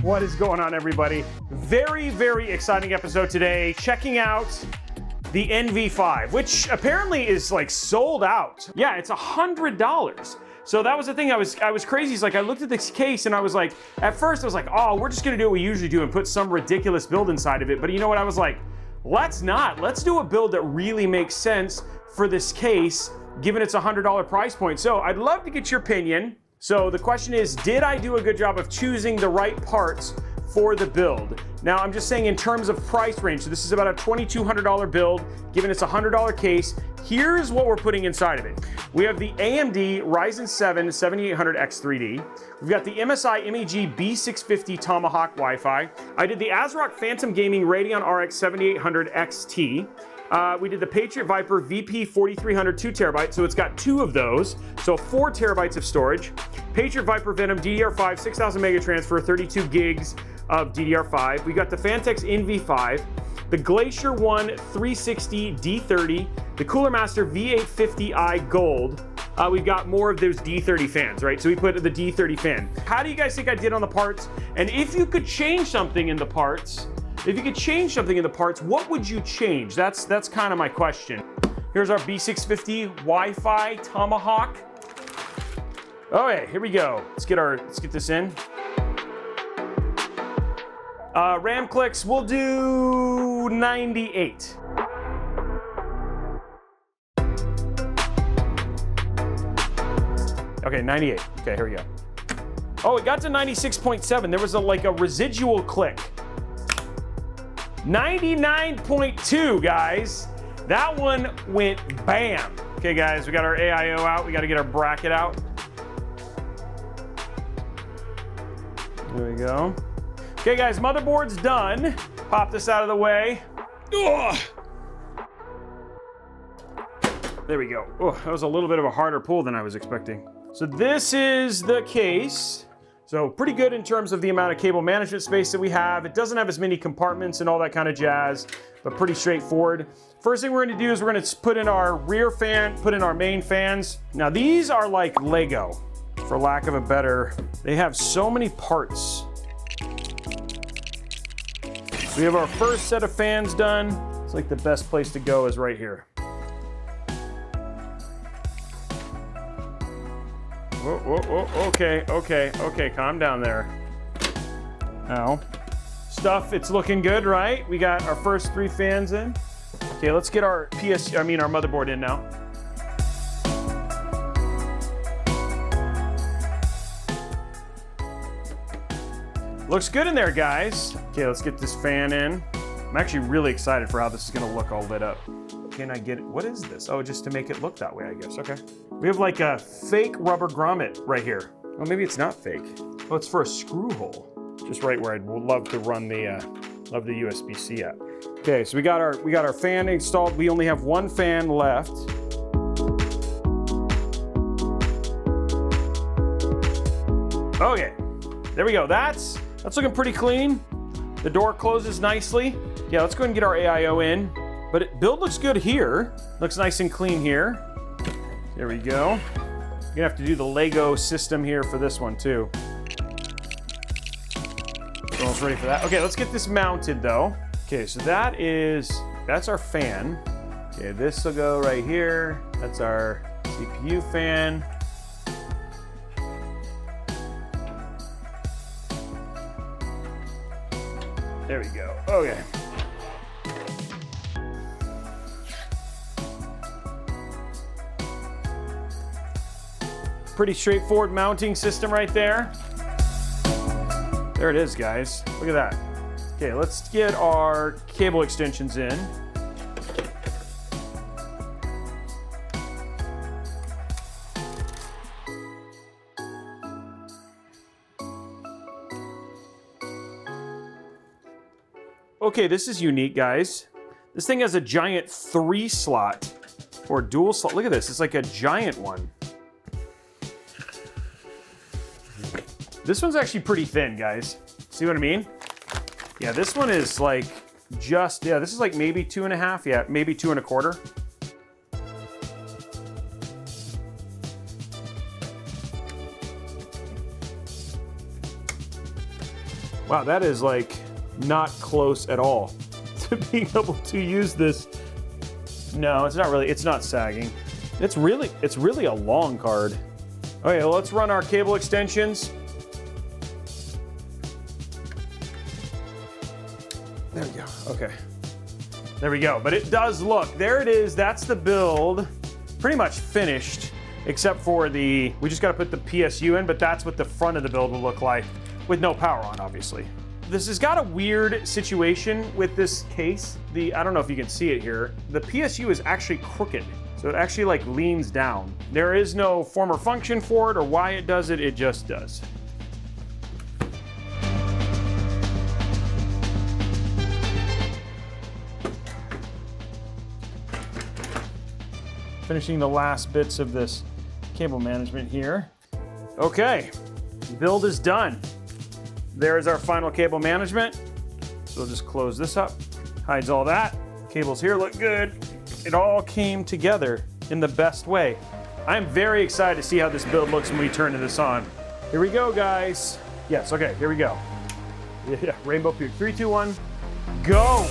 What is going on, everybody? Very, very exciting episode today. Checking out the NV5, which apparently is like sold out. Yeah, it's $100. So that was the thing. I was crazy. It's like I looked at this case and I was like, at first I was like, oh, we're just gonna do what we usually do and put some ridiculous build inside of it. But you know what? I was like, let's not. Let's do a build that really makes sense for this case, given it's a $100 price point. So I'd love to get your opinion. So the question is, did I do a good job of choosing the right parts for the build? Now, I'm just saying in terms of price range. So this is about a $2,200 build, given it's a $100 case. Here's what we're putting inside of it. We have the AMD Ryzen 7 7800X3D. We've got the MSI MEG B650 Tomahawk Wi-Fi. I did the ASRock Phantom Gaming Radeon RX 7800 XT. We did the Patriot Viper VP 4300 2TB, so it's got two of those, so 4 terabytes of storage. Patriot Viper Venom DDR5 6000 mega transfer, 32 gigs of DDR5. We got the Phanteks NV5, the Glacier One 360 D30, the Cooler Master V850i Gold. We've got more of those D30 fans, right? So we put the D30 fan. How do you guys think I did on the parts? And if you could change something in the parts, what would you change? That's kind of my question. Here's our B650 Wi-Fi Tomahawk. Okay, here we go. Let's get this in. RAM clicks, we'll do 98. Okay, 98. Okay, here we go. Oh, it got to 96.7. There was a residual click. 99.2, guys. That one went bam. Okay, guys, we got our AIO out. We got to get our bracket out. There we go. Okay, guys, motherboard's done. Pop this out of the way. Ugh. There we go. Oh, that was a little bit of a harder pull than I was expecting. So this is the case. So pretty good in terms of the amount of cable management space that we have. It doesn't have as many compartments and all that kind of jazz, but pretty straightforward. First thing we're gonna do is we're gonna put in our rear fan, put in our main fans. Now these are like Lego, for lack of a better. They have so many parts. We have our first set of fans done. It's like the best place to go is right here. Okay, calm down there. Now, stuff, it's looking good, right? We got our first 3 fans in. Okay, let's get our our motherboard in now. Looks good in there, guys. Okay, let's get this fan in. I'm actually really excited for how this is gonna look all lit up. Can I get it? What is this? Oh, just to make it look that way, I guess. Okay. We have like a fake rubber grommet right here. Oh, maybe it's not fake. Oh, it's for a screw hole. Just right where I'd love to run the USB-C at. Okay, so we got our fan installed. We only have one fan left. Okay, there we go. That's looking pretty clean. The door closes nicely. Yeah, let's go ahead and get our AIO in. But build looks good here. Looks nice and clean here. There we go. You're gonna have to do the Lego system here for this one too. Almost ready for that. Okay, let's get this mounted though. Okay, so that's our fan. Okay, this will go right here. That's our CPU fan. There we go. Okay. Pretty straightforward mounting system right there. There it is, guys. Look at that. Okay, let's get our cable extensions in. Okay, this is unique, guys. This thing has a giant 3-slot or dual slot. Look at this, it's like a giant one. This one's actually pretty thin, guys. See what I mean? Yeah, this one is like this is like maybe 2.5, yeah, maybe 2.25. Wow, that is like not close at all to being able to use this. No, it's not really, it's not sagging. It's really a long card. Okay, well, let's run our cable extensions. There we go, okay. There we go, but it does look, there it is, that's the build. Pretty much finished, except for we just gotta put the PSU in, but that's what the front of the build will look like, with no power on, obviously. This has got a weird situation with this case. I don't know if you can see it here. The PSU is actually crooked, so it actually like leans down. There is no form or function for it or why it does it, it just does. Finishing the last bits of this cable management here. Okay, build is done. There's our final cable management. So we'll just close this up, hides all that. Cables here look good. It all came together in the best way. I'm very excited to see how this build looks when we turn this on. Here we go, guys. Yes, okay, here we go. Yeah, Rainbow Puke, 3, 2, 1, go.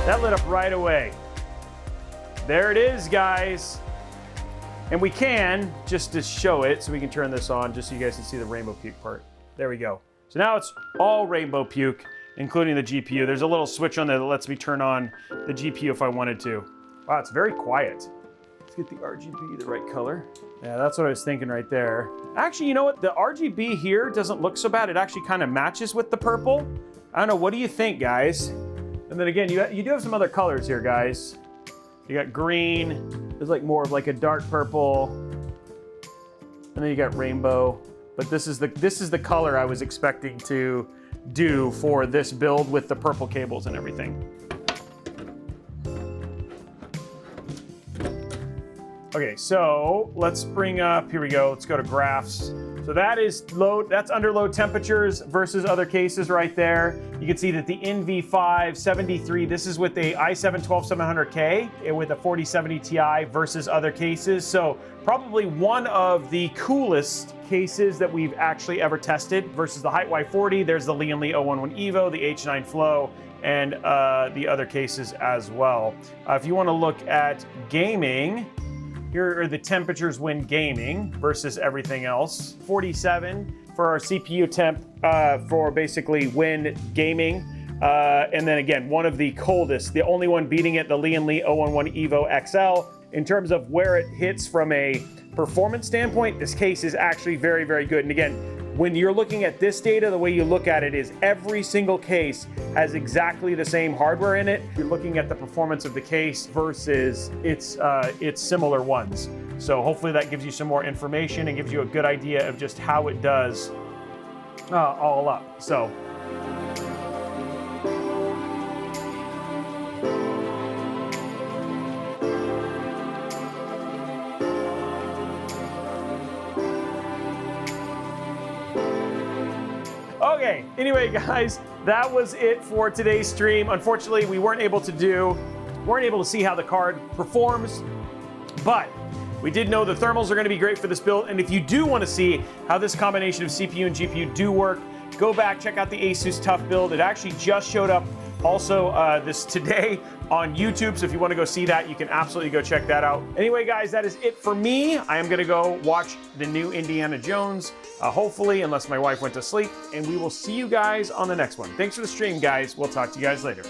That lit up right away. There it is, guys. And we can, just to show it, so we can turn this on, just so you guys can see the Rainbow Puke part. There we go. So now it's all Rainbow Puke, including the GPU. There's a little switch on there that lets me turn on the GPU if I wanted to. Wow, it's very quiet. Let's get the RGB the right color. Yeah, that's what I was thinking right there. Actually, you know what? The RGB here doesn't look so bad. It actually kind of matches with the purple. I don't know, what do you think, guys? And then again, you do have some other colors here, guys. You got green, there's like more of like a dark purple, and then you got rainbow. But this is the color I was expecting to do for this build with the purple cables and everything. Okay, so let's bring up, here we go, let's go to graphs. So that's under load temperatures versus other cases right there. You can see that the NV5 73, this is with a i7-12700K with a 4070 Ti versus other cases. So probably one of the coolest cases that we've actually ever tested versus the Height Y40. There's the Lee & Lee 011 Evo, the H9 Flow, and the other cases as well. If you want to look at gaming, here are the temperatures when gaming versus everything else. 47 for our CPU temp for basically when gaming. And then again, one of the coldest, the only one beating it, the Lee & Lee 011 Evo XL. In terms of where it hits from a performance standpoint, this case is actually very, very good. And again, when you're looking at this data, the way you look at it is every single case has exactly the same hardware in it. You're looking at the performance of the case versus its similar ones. So hopefully that gives you some more information and gives you a good idea of just how it does all up. So. Okay, anyway guys, that was it for today's stream. Unfortunately, we weren't able to see how the card performs, but we did know the thermals are gonna be great for this build. And if you do wanna see how this combination of CPU and GPU do work, go back, check out the Asus Tough build. It actually just showed up also this today on YouTube. So if you wanna go see that, you can absolutely go check that out. Anyway, guys, that is it for me. I am gonna go watch the new Indiana Jones, hopefully, unless my wife went to sleep, and we will see you guys on the next one. Thanks for the stream, guys. We'll talk to you guys later.